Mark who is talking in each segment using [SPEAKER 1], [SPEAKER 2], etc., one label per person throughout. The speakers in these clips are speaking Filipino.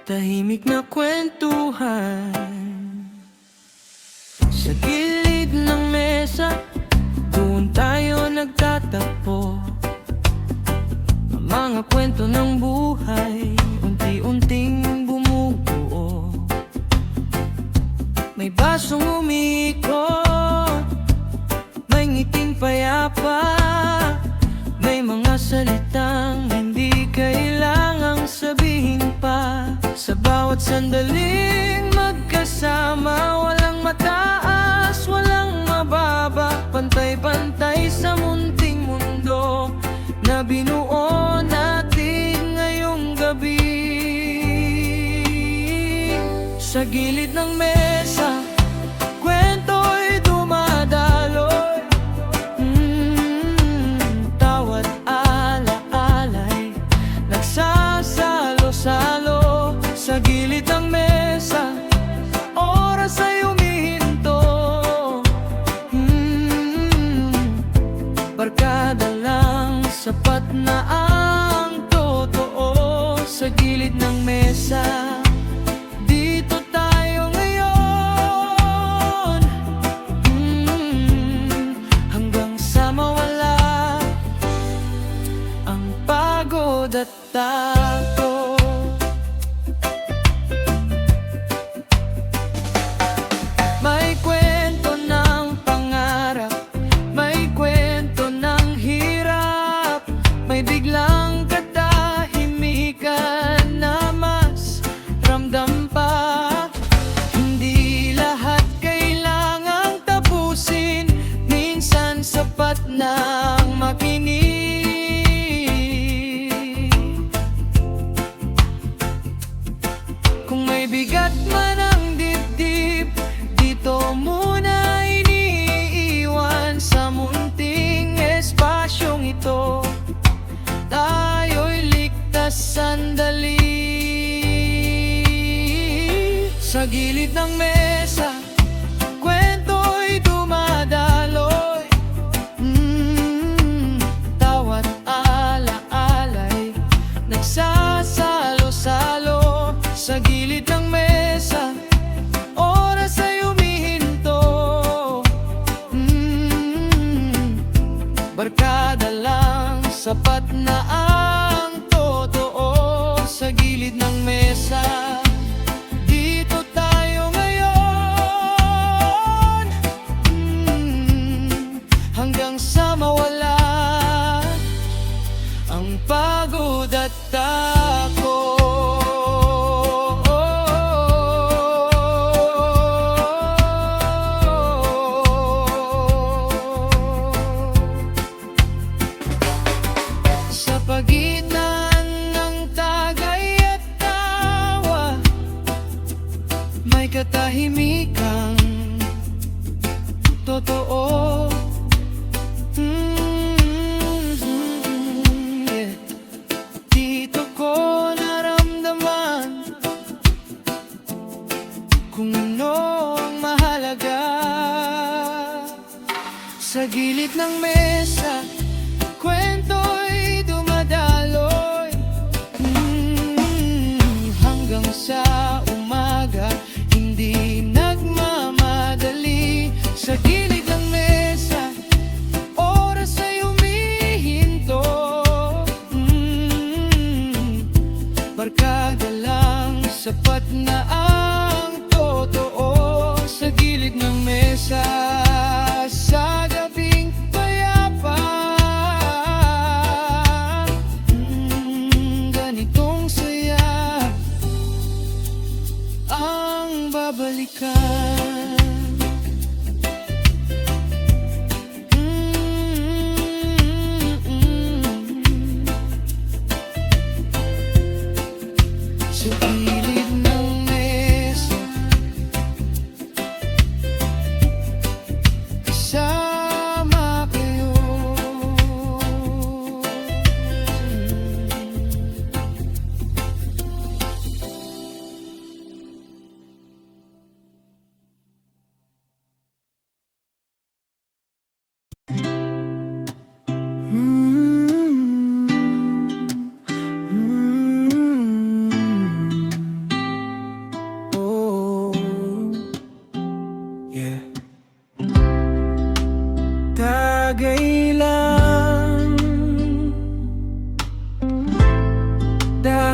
[SPEAKER 1] tahimik na kwentuhan sa gilid ng mesa, doon tayo nagtatagpo. Ang mga kwento ng buhay, unti-unting bumubuo. May basong umikot, may ngiting payapa, may mga salitang hindi kailangang sabihin pa. Sa bawat sandaling magkasama, walang mataas, walang mababa, pantay-pantay sa munting mundo na binuo natin ngayong gabi. Sa gilid ng mesa, kwento'y dumadaloy, tawat ala-alay, nagsasalo-salo. Sa gilid ng mesa, oras ay humihinto, barkada lang, sapat na ang totoo. Sa gilid ng mesa, dito tayo ngayon, hanggang sa mawala ang pagod at takot. May kwento ng pangarap, may kwento ng hirap, may biglang katahimikan na mas ramdam pa. Hindi lahat kailangang tapusin, minsan sapat nang makinig. Kung may bigat man ang dibdib, dito muna iniiwan. Sa munting espasyong ito, tayo'y ligtas sandali. Sa gilid ng mesa, kwento'y dumadaloy, tawat ala-alay, nagsasalo-salo. Sa gilid ng mesa, oras ay humihinto, barkada lang, sapat na ang totoo. Sa gilid ng mesa, dito tayo ngayon, hanggang sa mawala ang pagod at takot. Sa pagitan ng tagay at tawa, may katahimikang totoo. Yeah. Dito ko naramdaman kung ano ang mahalaga. Sa gilid ng mesa, kwento'y dumadaloy, hanggang sa umaga, hindi nagmamadali. Sa gilid ng mesa, oras ay humihinto, barkada lang, sapat na ang totoo. Sa gilid ng mesa, sa gabing payapa, ganitong saya ang babalikan. Sa gilid ng mesa, kasama kayo.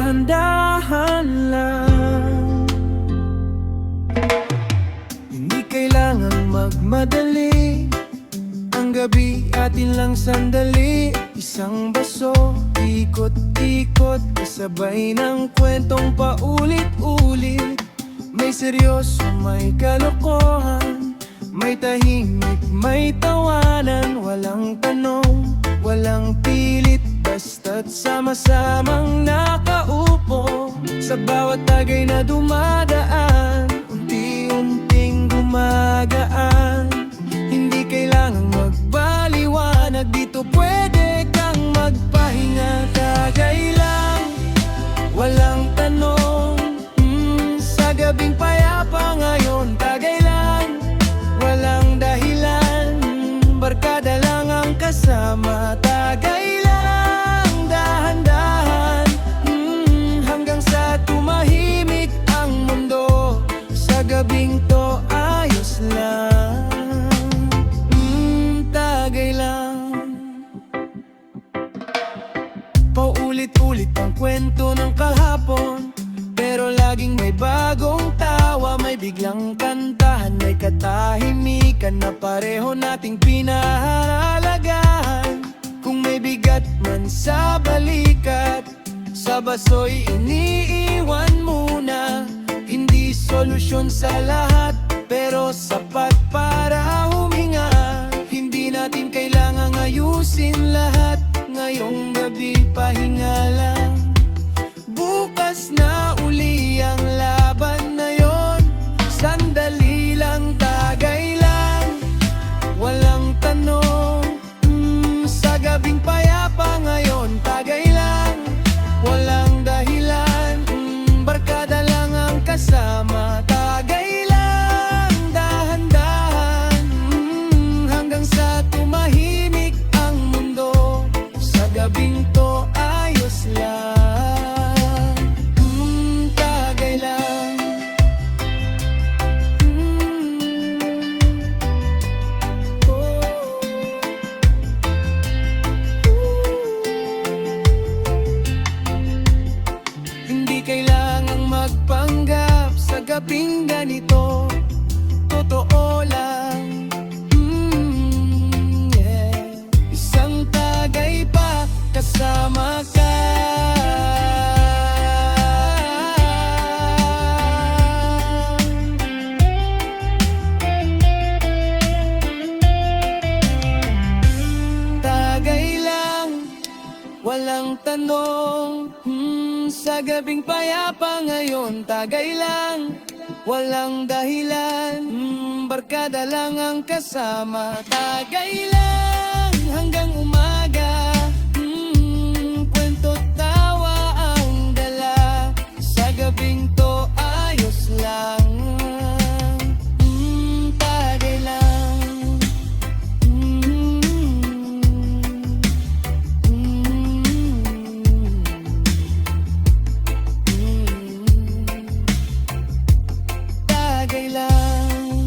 [SPEAKER 1] dahan-dahan lang. Hindi kailangan magmadali, ang gabi atin lang sandali. Isang baso, ikot-ikot, kasabay ng kwentong paulit-ulit. May seryoso, may kalokohan, may tahimik, may tawanan. Walang tanong, walang pilit, basta't sama-samang nakaupo. Sa bawat tagay na dumadaan, unti-unting gumagaan. Hindi kailangang magbaliwanag, dito pwede kang magpahinga. Tagay lang, walang tanong, sa gabing payapa ngayon. Tagay lang, walang dahilan, barkada lang ang kasama. Tagay lang, dahan-dahan, hanggang sa tumahimik ang mundo. Sa gabing to ayos lang, tagay lang. Paulit-ulit ang kwento ng kahapon, pero laging may bagong tawa. May biglang kantahan, may katahimikan na pareho nating pinahalagahan. Kung may bigat man sa balikat, sa baso'y iniiwan muna. Hindi solusyon sa lahat, pero sapat para huminga. Hindi natin kailangang ayusin lahat, ngayong gabi pahinga lang. Bukas na uli ang laban na yon, sandali lang, tagay lang, walang tanong, sa gabing payapa ngayon. Tagay lang, walang dahilan, barkada lang ang kasama. Tagay lang, dahan-dahan, hanggang sa tumahimik ang mundo. Sa gabing to ayos lang, tagay lang. Hindi kailangang magpanggap sa gabing ganito, totoo lang. Yeah. Isang tagay pa, kasama ka. Tagay lang, walang tanong, sa gabing payapa ngayon. Tagay lang, walang dahilan, barkada lang ang kasama. Tagay lang, hanggang umaga, kwento't tawa ang dala. Sa gabing to ayos lang, tagay lang. Tagay lang,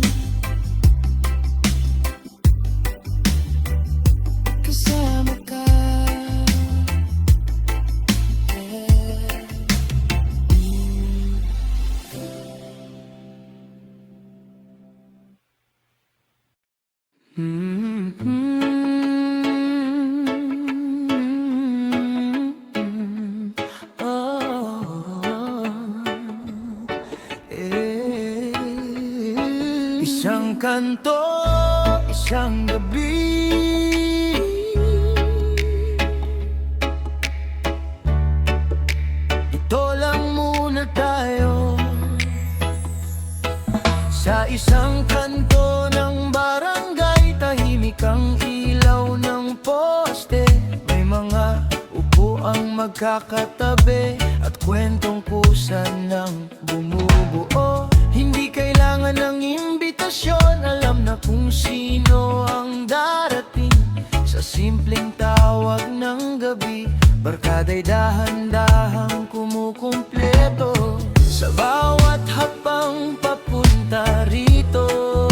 [SPEAKER 1] kasama ka. Isang kanto, isang gabi, ito lang muna tayo. Sa isang kanto ng barangay, tahimik ang ilaw ng poste. May mga upuang magkakatabi at kwentong kusan ng bumubuo. Hindi kailangan ng imbitasyon, alam na kung sino ang darating. Sa simpleng tawag ng gabi, barkada'y dahan-dahang kumukumpleto. Sa bawat hapang papunta rito,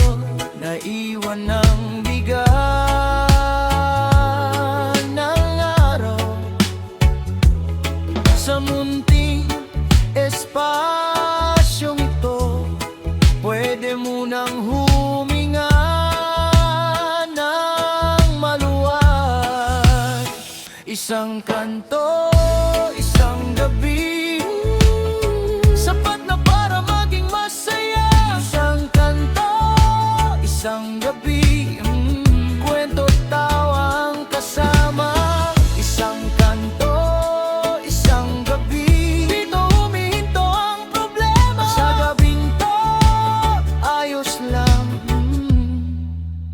[SPEAKER 1] naiwan ng bigat ng araw. Sa munting espasyong ito, pwede mo nang huminga ng maluwag. Isang kanto, isang gabi, sapat na para maging masaya. Isang kanto, isang gabi, kwento tawang kasama. Isang kanto, isang gabi, dito humihinto ang problema. Sa gabing to, ayos lang,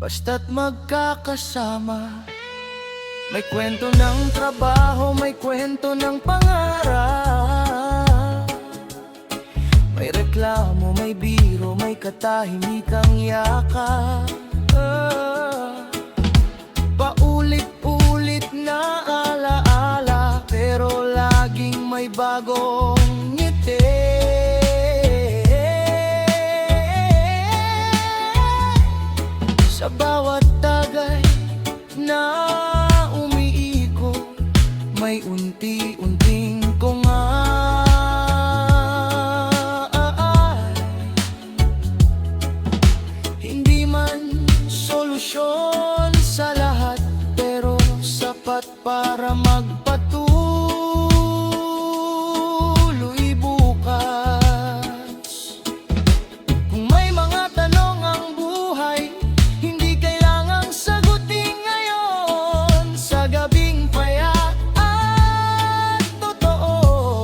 [SPEAKER 1] basta't magkakasama. May kwento ng trabaho, may kwento ng pangarap. May reklamo, may biro, may katahimikang yakap. Paulit-ulit na alaala, pero laging may bagong ngiti. Sa bawat tagay na umiikot, may unti-unting hindi man solusyon sa lahat, pero sapat para magpatuloy bukas. Kung may mga tanong ang buhay, hindi kailangang sagutin ngayon. Sa gabing payat at totoo,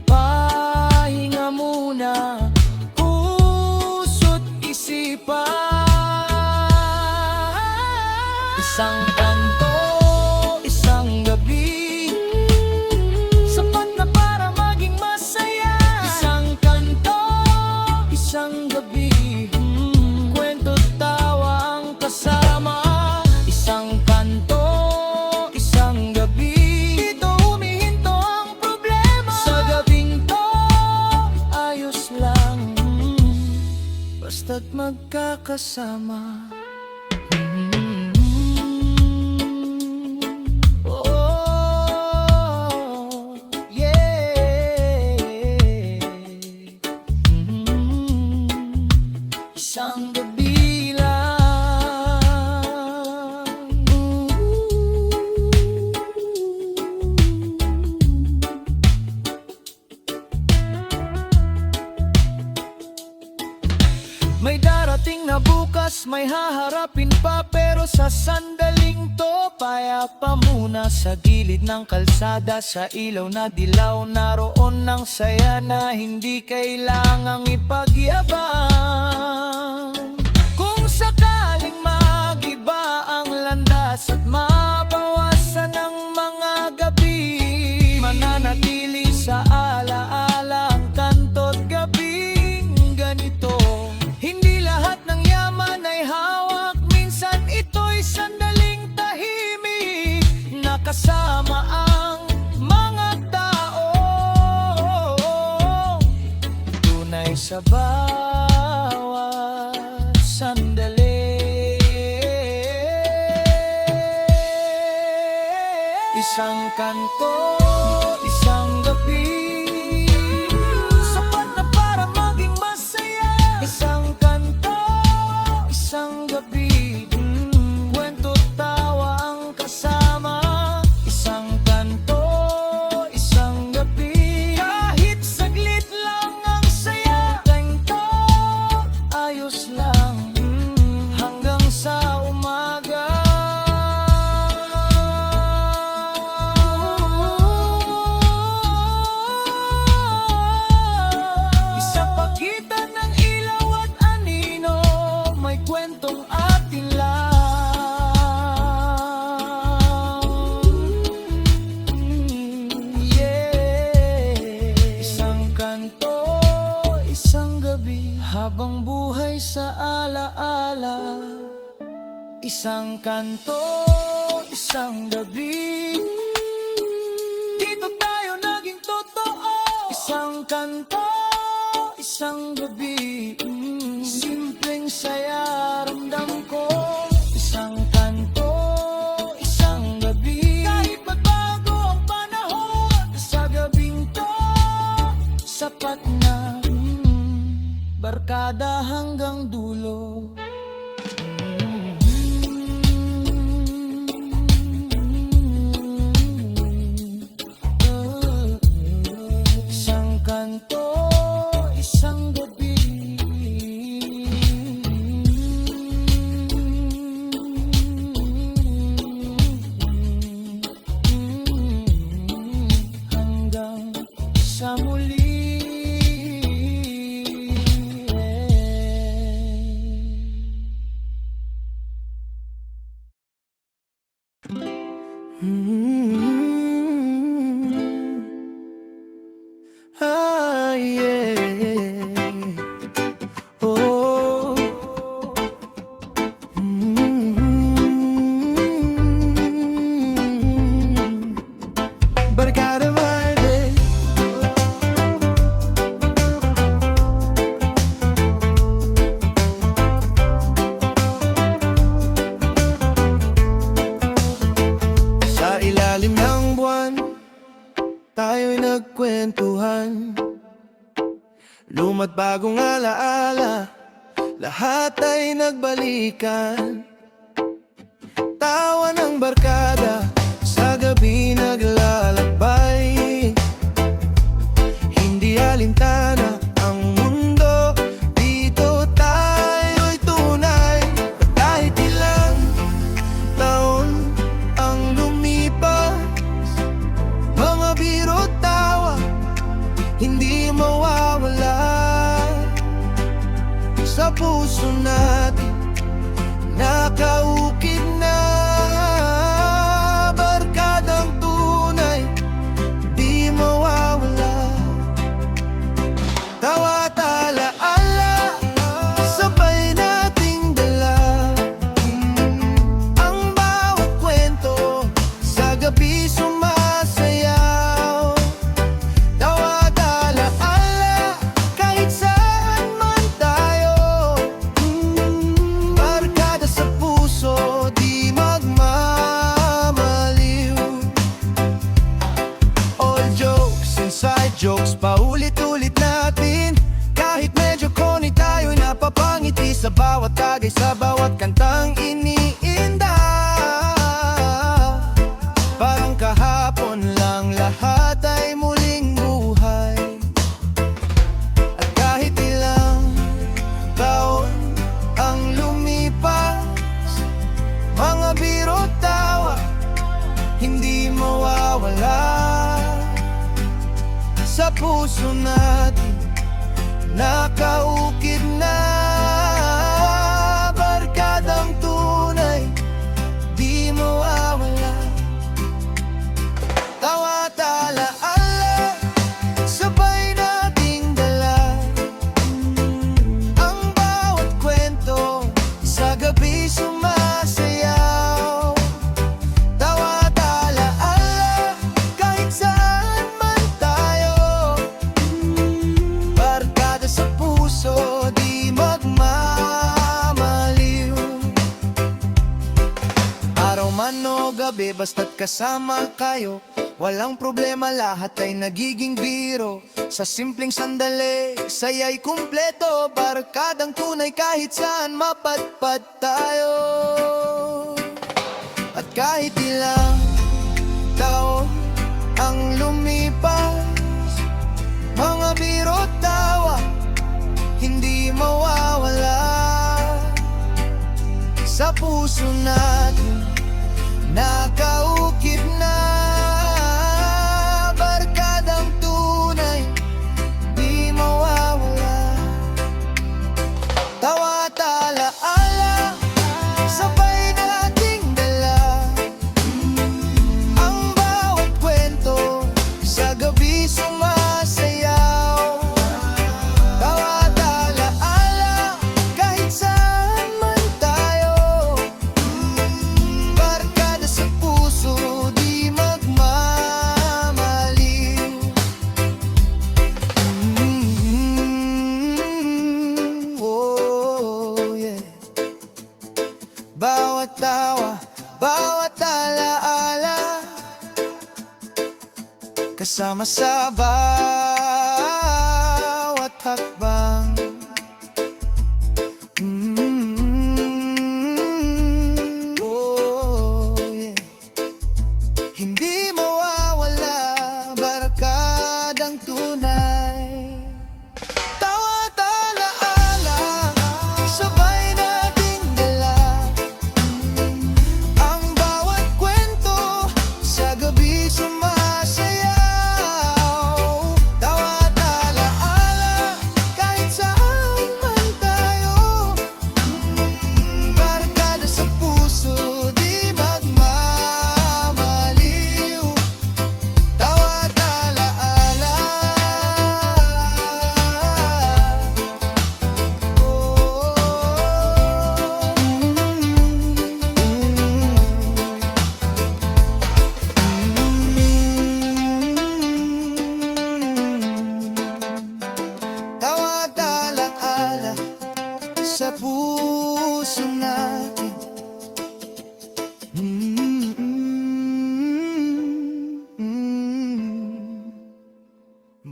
[SPEAKER 1] pahinga muna, puso't isipan. Isang kanto, isang gabi, sapat na para maging masaya. Isang kanto, isang gabi, kwento tawa ang kasama. Isang kanto, isang gabi, dito humihinto ang problema. Sa gabing to, ayos lang, basta't magkakasama. Isang gabi lang. May darating na bukas, may haharapin pa, pero sa sandaling to, payapa muna sa gilid ng kalsada. Sa ilaw na dilaw, naroon ng saya na hindi kailangang ipagyabang. Kung sakaling magiba ang landas at mabawasan ang mga gabi, mananatili sa alaala ang kanto't gabing ganito. Hindi lahat ng yaman ay hawak, minsan ito'y sandaling tahimik, nakasama ang mga tao, tunay sa bawat sandali. Isang kanto, isang gabi, sapat na para maging masaya. Isang kanto, isang gabi, kwento tawa ang kasama. Isang kanto, isang gabi, kahit saglit lang ang saya. Ganito, ayos lang, hanggang sa umaga. Sa pagitan ng ilaw at anino, may kwentong atin lang. Isang kanto, isang gabi, habang buhay sa alaala. Isang kanto, isang gabi, dito tayo naging totoo. Isang kanto, isang gabi, simpleng saya ramdam ko. Isang kanto, isang gabi, kahit magbago ang panahon. Sa gabing barkada hanggang dulo. Isang kanto, isang gabi, hanggang sa muli. Yeah. Oh. Barkada Verde. Sa ilalim ng buwan, tayo'y nagkwentuhan. Luma't bagong alaala, lahat ay nagbalikan. Tawa ng barkada, sa gabi naglalakbay. Hindi alintana ang mundo, dito tayo'y tunay. Kahit ilang taon ang lumipas, mga biro't tawa, hindi mawawala sa puso natin, nakaukit na. Barkadang tunay, di mawawala. Tawa't alaala, sabay nating dala. Ang bawat kwento, sa gabi sumasayaw. Tawa't alaala, kahit saan man tayo. Barkada sa puso, di magmamaliw. All jokes, inside jokes, paulit-ulit natin. Kahit medyo corny, tayo'y napapangiti sa bawat tagay, sa bawat kantang iniinda. Parang kahapon lang, lahat ay muling buhay. At kahit ilang taon ang lumipas, mga biro't tawa, hindi mawawala sa puso natin, nakaukit na. Barkadang tunay, di mawawala. Tawa't alaala, sabay nating dala. Ang bawat kwento, sa gabi sumasayaw. Tawa't alaala, kahit saan man tayo. Barkada sa puso, di magmamaliw. Araw man o gabi, basta't kasama kayo, walang problema, lahat ay nagiging biro. Sa simpleng sandali, saya'y kumpleto. Barkadang tunay, kahit saan mapadpad tayo. At kahit ilang taon ang lumipas, mga biro't tawa, hindi mawawala sa puso natin, nakaukit na. Barkadang tunay, di mawawala. Tawa't alaala, sabay nating dala. Ang bawat kwento, sa gabi sumasayaw. Tawa't alaala, kahit saan man tayo. Barkada sa puso, di magmamaliw. Oh, yeah. Bawat tawa, bawat alaala, kasama sa bawat hakbang.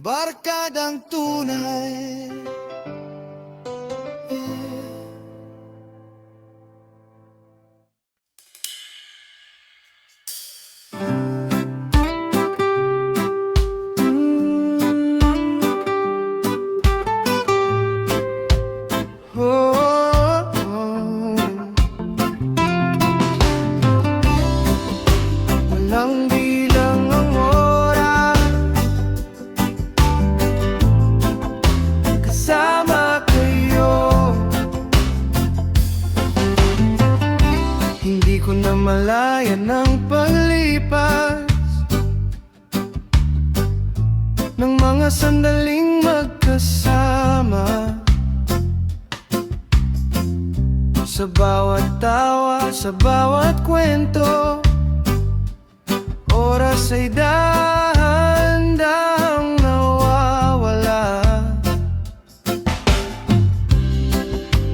[SPEAKER 1] barkadang tunay. Walang bilang ang oras, kasama kayo. Hindi ko na malayan ang paglipas ng mga sandaling magkasama. Sa bawat tawa, sa bawat kwento, oras ay dahan-dahang nawawala.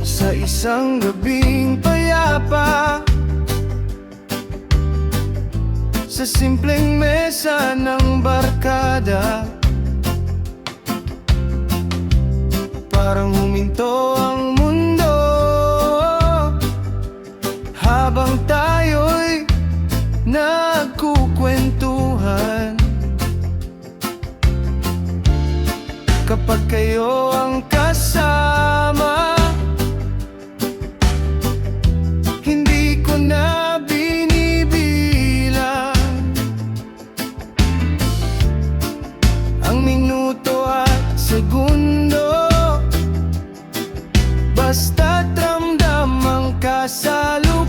[SPEAKER 1] Sa isang gabing payapa, sa simpleng mesa ng barkada, parang huminto ang mundo habang tayo'y nagkukwentuhan. Kapag kayo ang kasama, hindi ko na binibilang ang minuto at segundo, basta't ramdam ang kasalukuyan.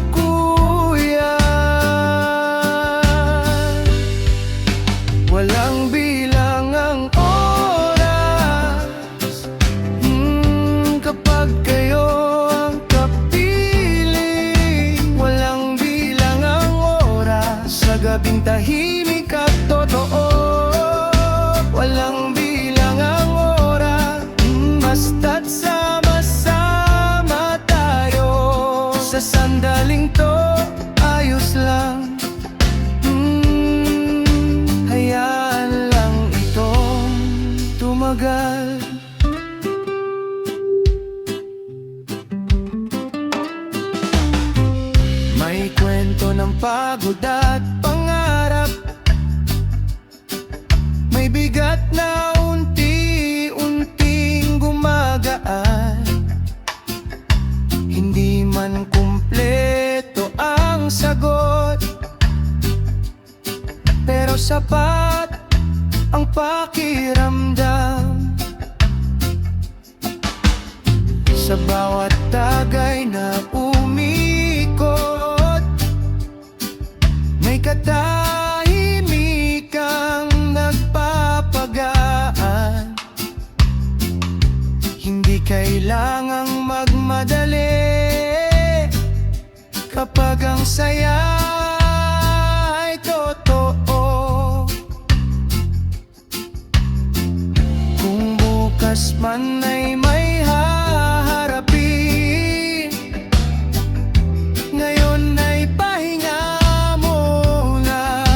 [SPEAKER 1] Walang bilang ang oras, kapag kayo ang kapiling. Walang bilang ang oras, sa gabing tahimik at totoo. Walang bilang ang oras, basta't sama-sama tayo. Sa sandaling to, ayos lang. Hayaan lang itong tumagal. May kwento ng pagod at pangarap, may bigat na unti-unting gumagaan. Hindi man kumpleto ang sagot, pero sapat ang pakiramdam. Sa bawat tagay na umikot, may katahimikang nagpapagaan. Hindi kailangang magmadali kapag ang saya ay totoo. Kung bukas man ay may haharapin, ngayon ay pahinga muna.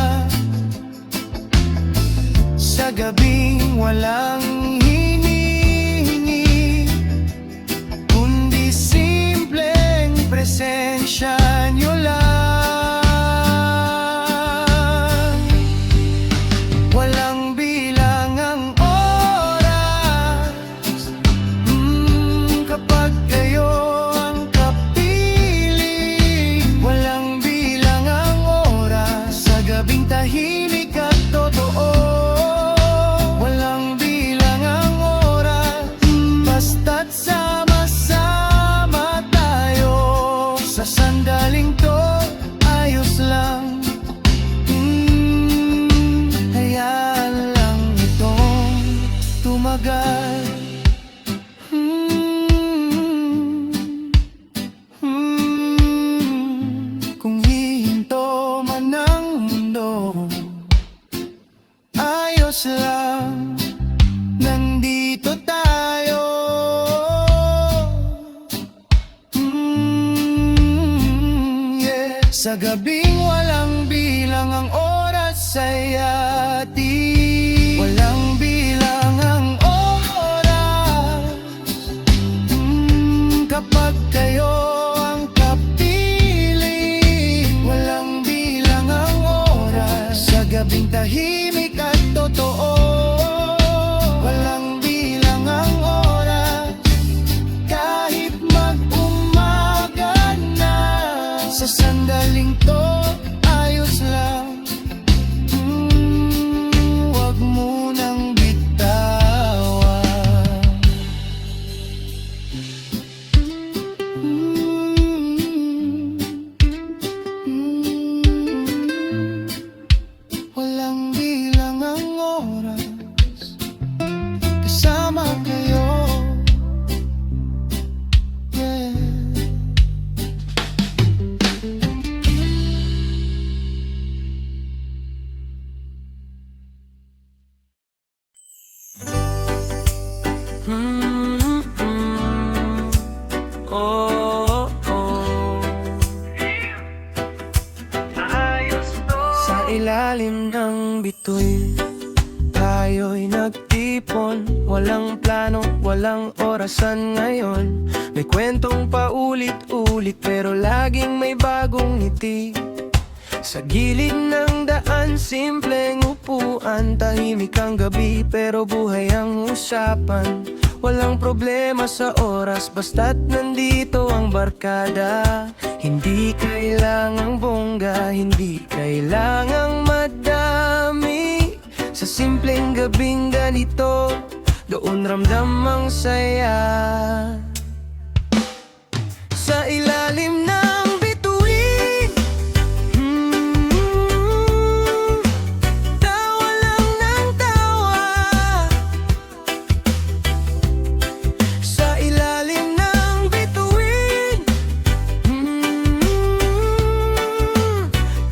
[SPEAKER 1] Sa gabing walang hinihingi, kundi simpleng presensya nyo lang. Walang bilang ang oras, kapag kayo ang kapiling. Walang bilang ang oras, sa gabing tahimik at totoo. Walang bilang ang oras, basta't sama-sama tayo. Sa sandaling to, ayos lang. Hayaan lang itong tumagal. Kung hihinto man ang mundo, ayos lang, nandito tayo. Sa gabing walang bilang ang oras ay atin. Walang bilang mm, mm. Oh, oh. Sa ilalim ng bituin, tayo'y nagtipon. Walang plano, walang orasan ngayon. May kwentong paulit-ulit pero laging may bagong ngiti. Sa gilid ng daan, simpleng upuan. Tahimik ang gabi pero buhay ang usapan. Walang problema sa oras basta't nandito ang barkada. Hindi kailangang bongga, hindi kailangang madami. Sa simpleng gabing ganito, doon ramdam ang saya. Sa ilalim ng bituin, tawa lang ng tawa. Sa ilalim ng bituin,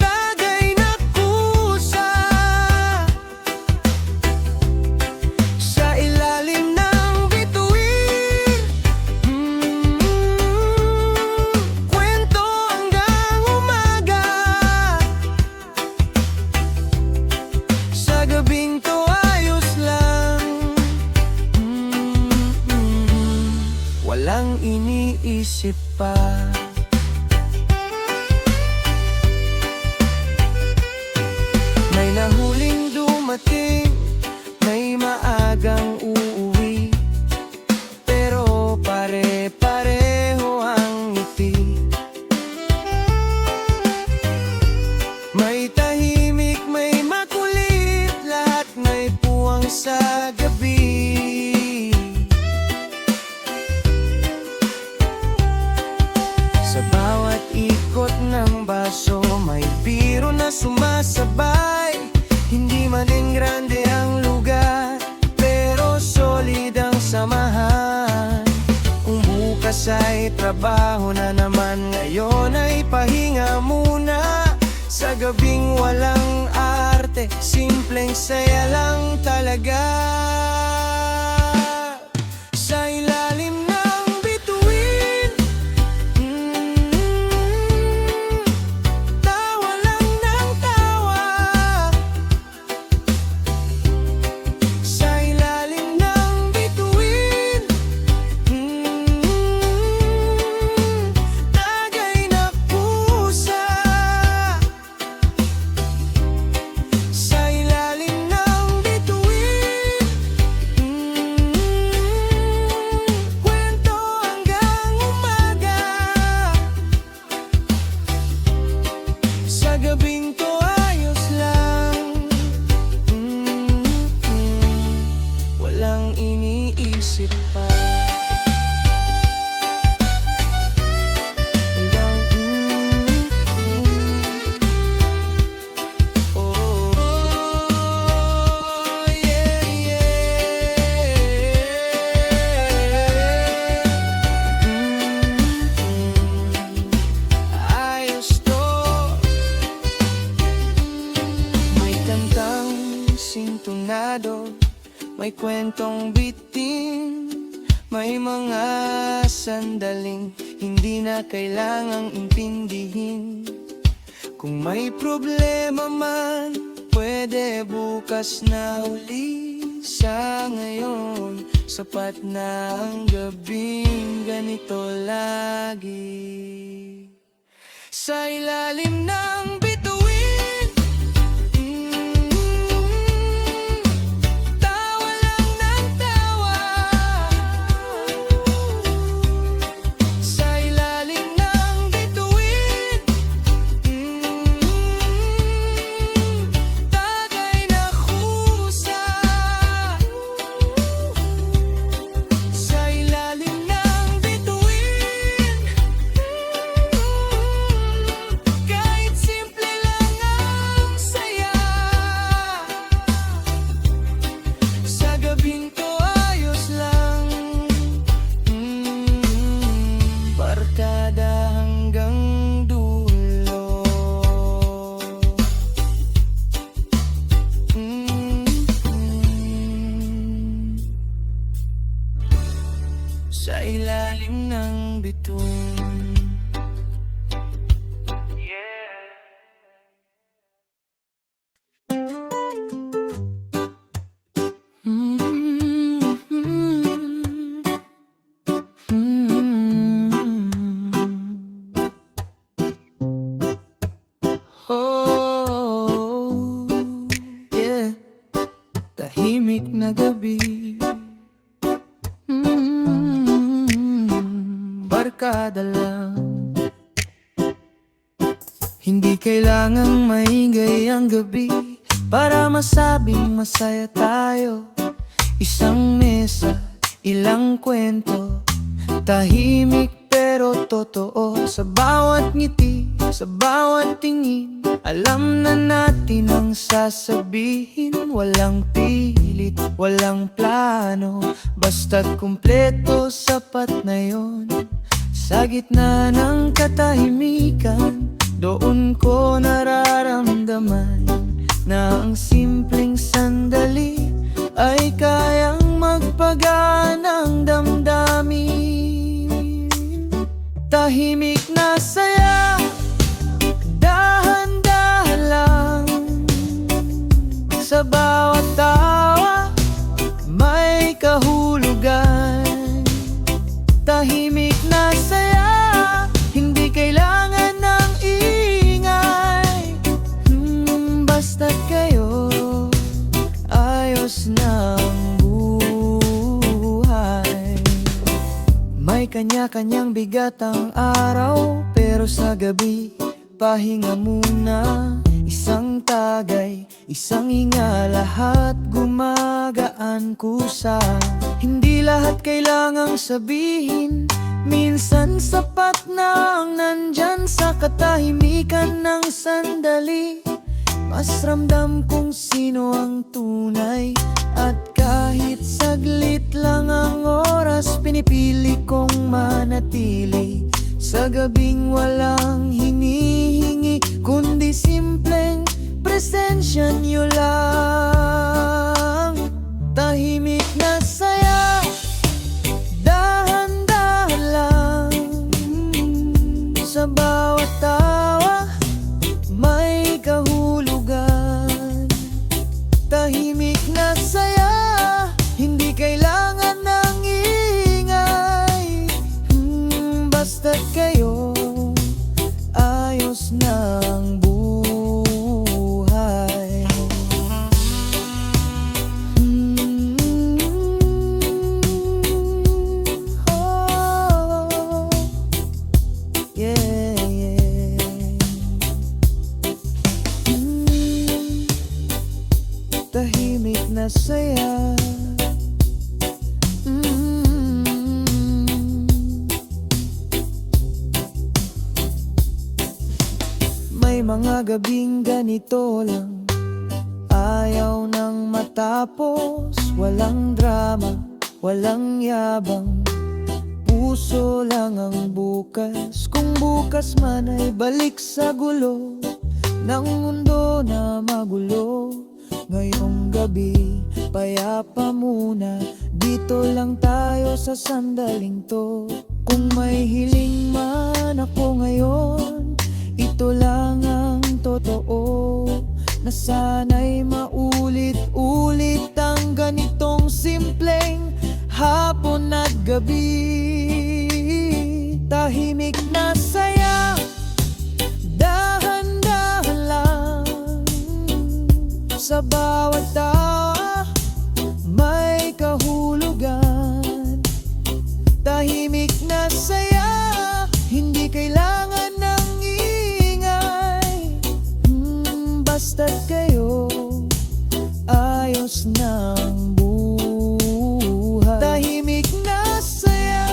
[SPEAKER 1] tagay na kusa. Sa ilalim ng bituin, kwento hanggang umaga. Sa gabing to ayos lang, walang iniisip pa. May nahuling dumating, may maagang uuwi, pero pare-pareho ang ngiti. May tahimik, may makulit, lahat may puwang sa gabi. Sa bawat ikot ng baso, may biro na sumasabay. Hindi man din grande ang lugar, pero solid ang samahan. Kung bukas ay trabaho na naman, ngayon ay pahinga muna. Sa gabing walang arte, simpleng saya lang talaga. Sa ilalim ng bituin, tawa lang ng tawa. Sa ilalim ng bituin, tagay na pusa. Sa ilalim ng bituin, kwento hanggang umaga. Sa gabing to ayos lang, walang iniisip pa. Hanggang oh, yeah, yeah. Ayos to. May kantang sintonado, may kwentong bitin, may mga sandaling hindi na kailangang intindihin. Kung may problema man, pwede bukas na uli. Sa ngayon, sapat na ang gabing ganito lagi. Sa ilalim ng bituin, tawa lang ng tawa. Sa ilalim ng bituin, tagay na kusa. Sa ilalim ng bituin, kahit simple sa ilalim ng bituin. Oh, yeah. Tahimik na gabi, barkada lang. Hindi kailangang maingay ang gabi para masabing masaya tayo. Isang mesa, ilang kwento, tahimik pero totoo. Sa bawat ngiti, sa bawat tingin, alam na natin ang sasabihin. Walang pilit, walang plano, basta't kumpleto, sapat na yon. Sa gitna ng katahimikan, doon ko nararamdaman na ang simpleng sandali ay kayang magpagaan ng damdamin. Tahimik na saya, dahan-dahan lang. Sa bawat tawa, may kahulugan. Tahimik na saya, hindi kailangan ng ingay. Basta't kayo, ayos ng buhay. May kanya-kanyang bigat ang araw, pero sa gabi, pahinga muna. Isang tagay, isang hinga, lahat gumagaan kusa. Hindi lahat kailangang sabihin, minsan sapat na ang nandyan sa katahimikan ng sandali. Mas ramdam kung sino ang tunay, at kahit saglit lang ang oras, pinipili kong manatili. Sa gabing walang hinihingi, kundi simpleng presensya niyo lang. Tahimik na saya, dahan-dahan lang. Sa bawat tawa, may kahulugan. Tahimik na saya, hindi kailangan ng ingay. Basta't kayo, ayos ng buhay. Oh, yeah, yeah. Tahimik na saya. May mga gabing ganito lang, ayaw nang matapos. Walang drama, walang yabang, puso lang ang bukas. Kung bukas man ay balik sa gulo ng mundo na magulo. Ngayong gabi, payapa muna, dito lang tayo sa sandaling to. Kung may hiling man ako ngayon, ito lang ang totoo, na sana'y maulit-ulit ang ganitong simpleng hapon at gabi. Tahimik na saya, dahan-dahan lang. Sa bawat tawa, may kahulugan. Tahimik na saya, hindi kailangan ng ingay. Basta't kayo, ayos ng buhay. Tahimik na saya,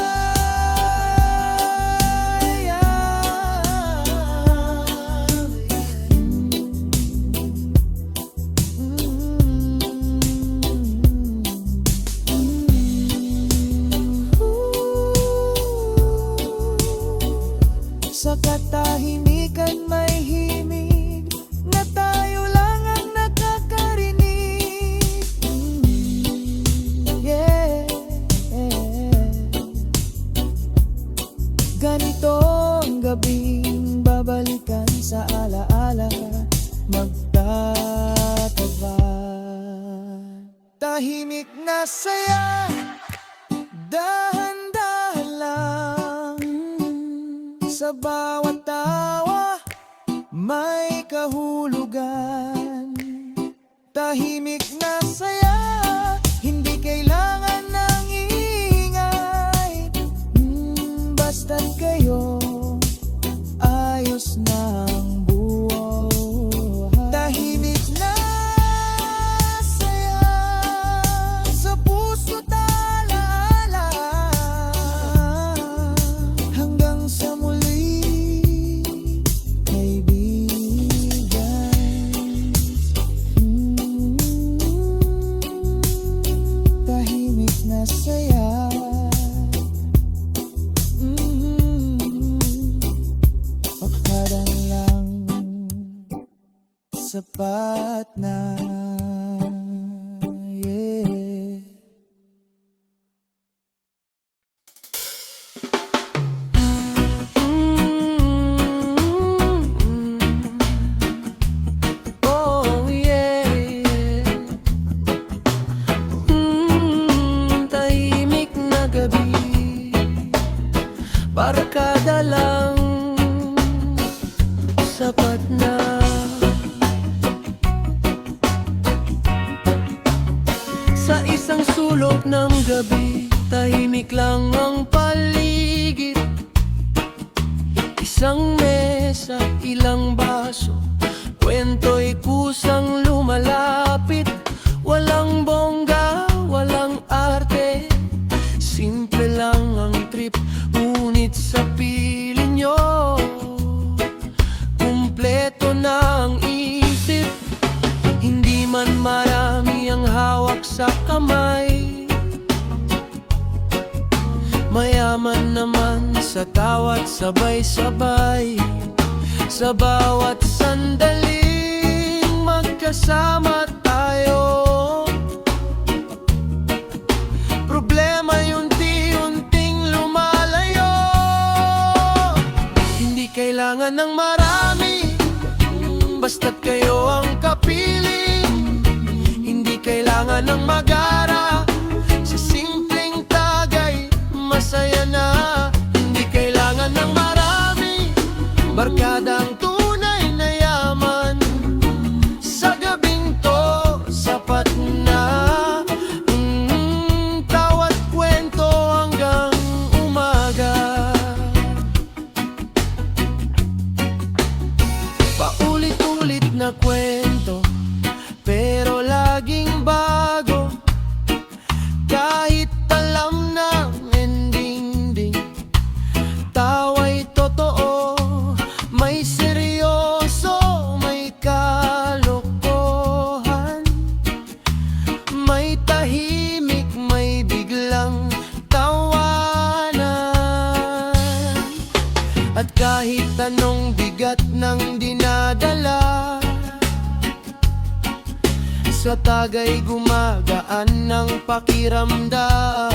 [SPEAKER 1] sa katahimikan may himig, na tayo lang ang nakakarinig. tahimik na saya, dahan-dahan lang. Sa bawat tawa, may kahulugan. Tahimik na saya, hindi kailangan ng ingay. Basta't kayo, ayos na ang buhay. Tahimik na saya, sa puso't alaala. Hanggang sa muli, kaibigan. Tahimik na saya. Pagkarang lang, sapat na. Yeah. Oh yeah. Tahimik na gabi, barkada lang, sapat na. Sa isang sulok ng gabi, tahimik lang ang paligid. Isang mesa, ilang baso, kwento'y kusang lumalapit. Walang bongga, walang arte, simple lang ang trip. Ngunit sa piling nyo, kumpleto na ang isip. Hindi man marami ang hawak sa kamay, mayaman naman sa tawa't sabay-sabay. Sa bawat sandaling magkasama tayo, problema unti-unting lumalayo. Hindi kailangan ng marami, basta't kayo ang kapiling. Hindi kailangan ng magara, sa simpleng tagay masaya na. Hindi kailangan ng marami, barkadang tunay na yaman. Sa gabing to, sapat na. Tawat kwento hanggang umaga. Paulit-ulit na kwento, pero laging bago. Kahit alam na ending din, tawa'y totoo. May seryoso, may kalokohan, may tahimik, may biglang tawanan. At kahit anong bigat ng dinadala, sa tagay gumagaan ng pakiramdam.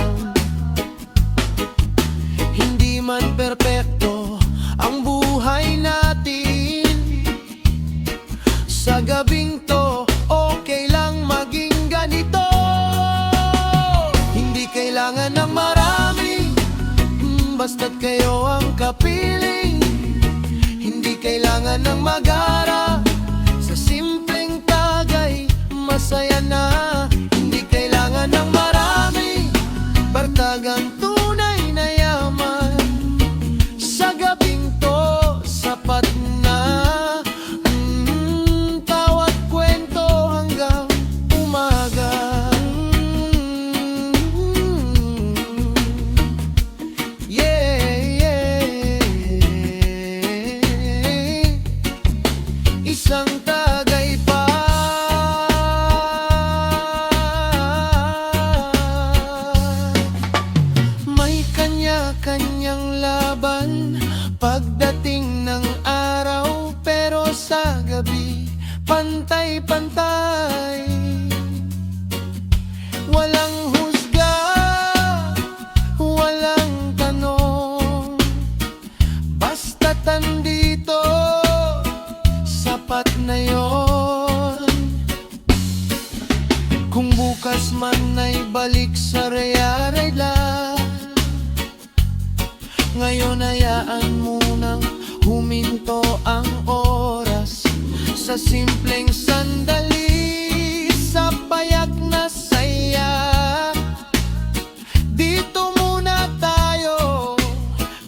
[SPEAKER 1] Hindi man perpekto ang buhay natin, sa gabing to okay lang maging ganito. Hindi kailangan ng marami, basta't kayo ang kapiling. Hindi kailangan ng magara, sa simpleng tagay masaya na. Hindi kailangan ng marami, barkagang tunay na yaman. Sa gabing to, sapat na. Tawat kwento hanggang umaga. Yeah, yeah. Isang tagay pa. sana'y balik sa realidad. Ngayon hayaan munang huminto ang oras sa simpleng sandali, sa payak na saya. Dito muna tayo,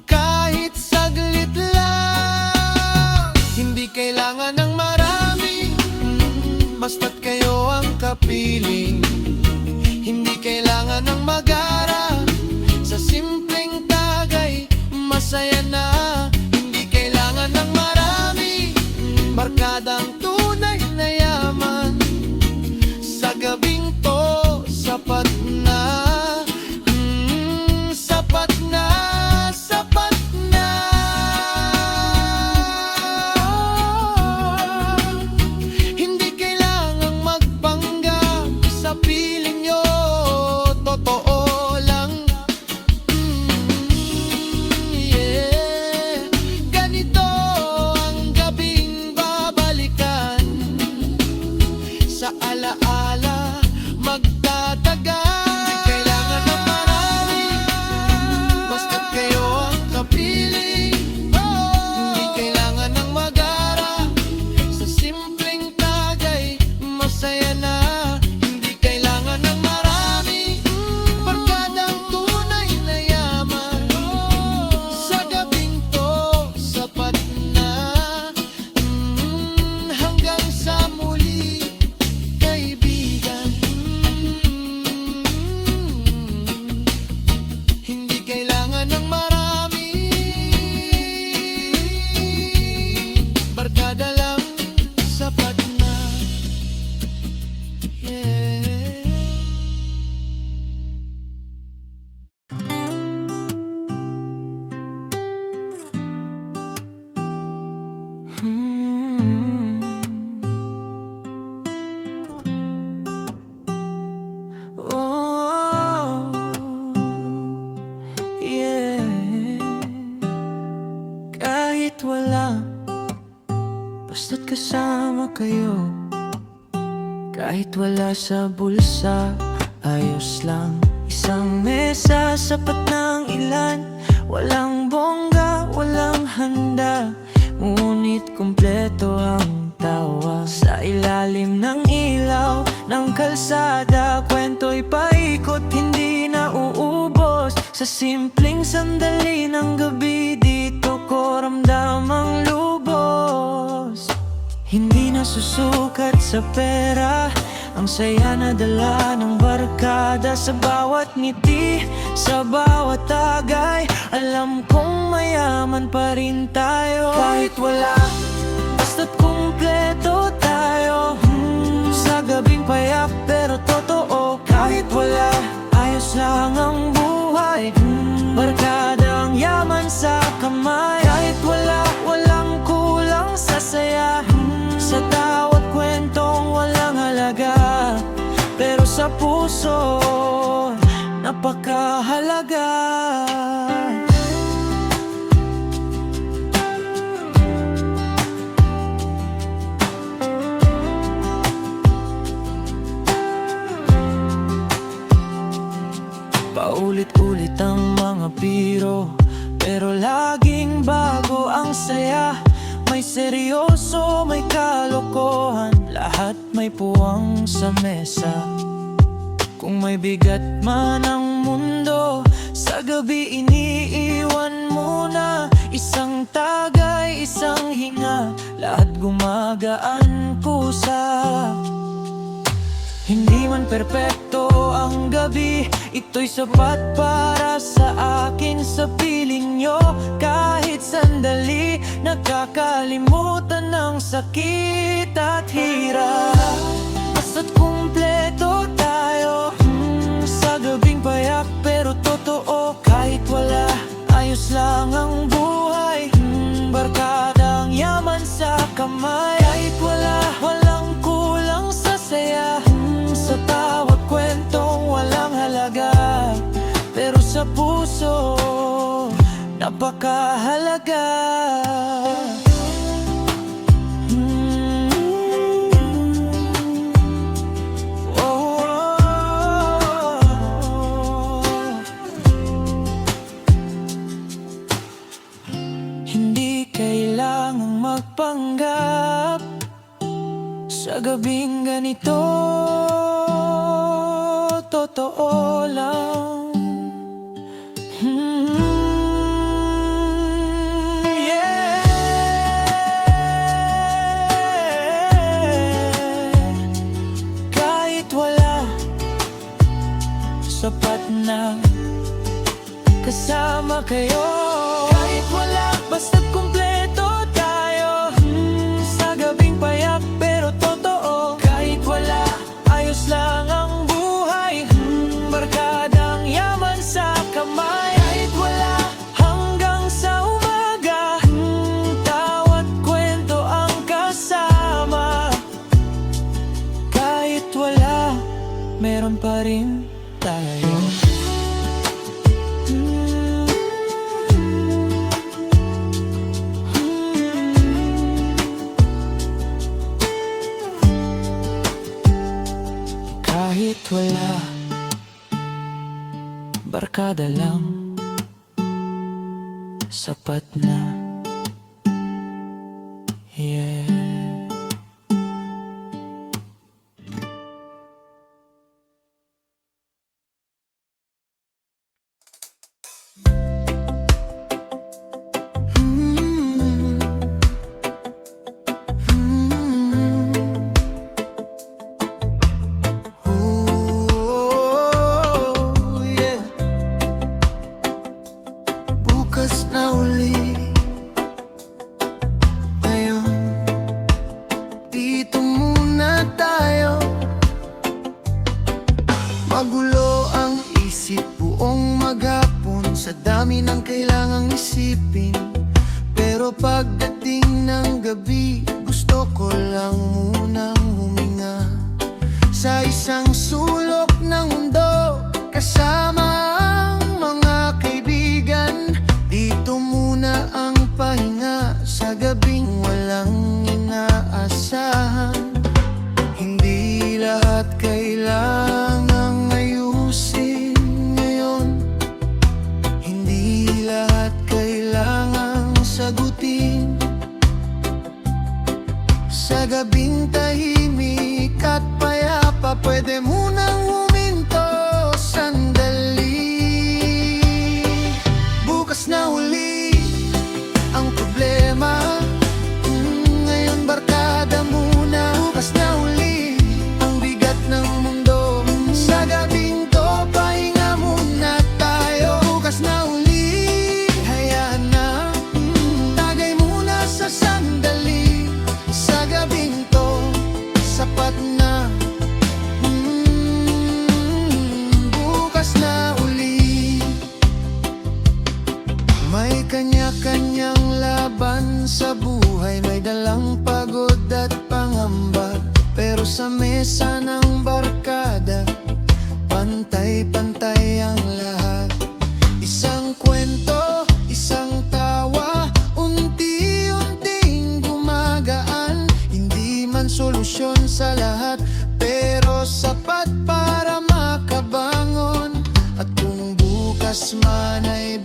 [SPEAKER 1] kahit saglit lang. Hindi kailangan ng marami, basta't kayo ang kapiling. Hindi kailangan ng magara, sa simpleng tagay masaya na. Hindi kailangan ng marami, barkadang tunay na yaman. Sa gabing to, sapat na. Sapat na, sapat na. Hindi kailangang magpanggap sa piling nyo, totoo lang. Yeah. Ganito ang gabing babalikan, sa alaala magtatagal. Hindi kailangan ng marami, basta't kayo ang kapiling. Hindi kailangan ng magara, sa simpleng tagay masaya na. Hindi kailangan ng marami, barkadang tunay na yaman. Sa gabing to, sapat na. Hanggang sa muli, kaibigan. Hindi kailangan ng marami, barkada lang, sapat na. Yeah. Oh, yeah. Kahit wala, basta't kasama kayo. Kahit wala sa bulsa, ayos lang. Isang mesa, sapat ng ilan. Walang bongga, walang handa, ngunit kumpleto ang tawa. Sa ilalim ng ilaw ng kalsada, kwento'y paikot, hindi na uubos. Sa simpleng sandali ng gabi, dito ko ramdam ang lubos. Hindi na susukat sa pera ang saya na dala ng barkada. Sa bawat ngiti, sa bawat tagay, alam kong mayaman pa rin tayo. Kahit wala, basta't kumpleto tayo. Sa gabing payak pero totoo. Kahit wala, ayos lang ang buhay. Barkada ang yaman sa kamay. Kahit wala, walang kulang sa saya. Sa tawat kwentong walang halaga, pero sa puso, napakahalaga. Paulit-ulit ang mga biro, pero laging bago ang saya. May seryoso, may kalokohan, lahat may puwang sa mesa. Kung may bigat man ang mundo, sa gabi iniiwan muna. Isang tagay, isang hinga, lahat gumagaan kusa. Hindi man perpekto ang gabi, ito'y sapat para sa akin. Sa piling nyo, kahit sandali, nakakalimutan ng sakit at hirap. Basta't kumpleto tayo, sa gabing payak pero totoo. Kahit wala, ayos lang ang buhay. Barkadang yaman sa kamay. Kahit wala, walang kulang sa saya. Sa tawat kwentong walang halaga, pero sa puso, napakahalaga. Oh, oh, oh. panggap sa gabing ganito, totoo lang. Yeah. Kahit wala, sapat na kasama kayo. Kahit wala, basta't kumpleto tayo. Sa gabing payak pero totoo. Kahit wala, ayos lang ang buhay. Barkadang yaman sa kamay. Kahit wala, hanggang sa umaga. Tawa't kwento ang kasama. Kahit wala, meron pa rin tayo. Kahit wala, barkada lang, sapat na. Yeah. Na uli ngayon, dito muna tayo. Magulo ang isip buong maghapon, sa dami ng kailangang isipin. Pero pagdating ng gabi, gusto ko lang munang huminga sa isang sulok ng mundo, kasama ang mga kaibigan. Dito muna ang pahinga sa gabing walang inaasahan. Hindi lahat kailangang ayusin ngayon. Hindi lahat kailangang sagutin. Sa gabing tahimik at payapa, pwede munang huminto sandali. Bukas na uli ang problema, ngayon barkada muna. Bukas na uli ang bigat ng mundo, sa gabing to pahinga muna tayo. Bukas na uli, hayaan na, tagay muna sa sandali. Sa gabing to, sapat na. Bukas na uli. May kanya-kanyang laban sa buhay, may dalang pagod at pangamba. Pero sa mesa ng barkada, pantay-pantay ang lahat. Isang kwento, isang tawa, unti-unting gumagaan. Hindi man solusyon sa lahat, pero sapat para makabangon. At kung bukas man ay